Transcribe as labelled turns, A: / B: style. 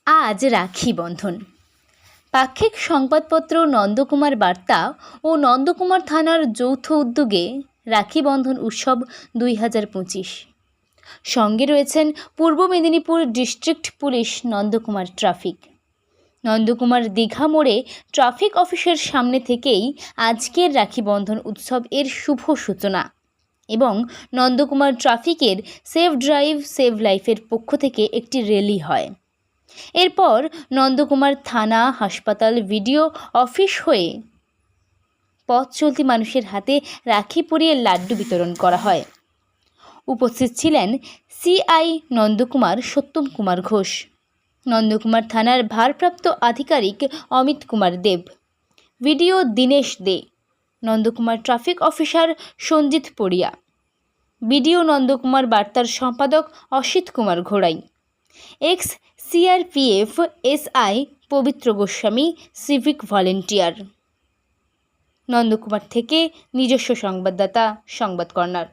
A: আজ রাখি বন্ধন। পাক্ষিক সংবাদপত্র নন্দকুমার বার্তা ও নন্দকুমার থানার যৌথ উদ্যোগে রাখি বন্ধন উৎসব 2025। সঙ্গে রয়েছেন পূর্ব Medinipur district police, Nandakumar traffic. Nandakumar Digha মোড়ে ট্রাফিক অফিসের সামনে থেকেই আজকের রাখি বন্ধন উৎসব এর শুভ সূচনা এবং নন্দকুমার ট্রাফিকের সেভ ড্রাইভ সেভ লাইফের পক্ষ থেকে একটি র্যালি হয়। এরপর নন্দকুমার থানা, হাসপাতাল, ভিডিও অফিস হয়ে পথ চলতি মানুষের হাতে রাখি পরিয়ে লাড্ডু বিতরণ করা হয়। উপস্থিত ছিলেন সিআই নন্দকুমার সত্যম কুমার ঘোষ, নন্দকুমার থানার ভারপ্রাপ্ত আধিকারিক Amit Kumar Deb, BDO Dinesh De, Nandakumar traffic officer Sanjit Poria, BDO Nandakumar বার্তার সম্পাদক অসিত কুমার ঘোড়াই, ex CRPF SI Pabitra Goswami, civic volunteer. Nandakumar থেকে নিজস্ব সংবাদদাতা সংবাদ কর্নার।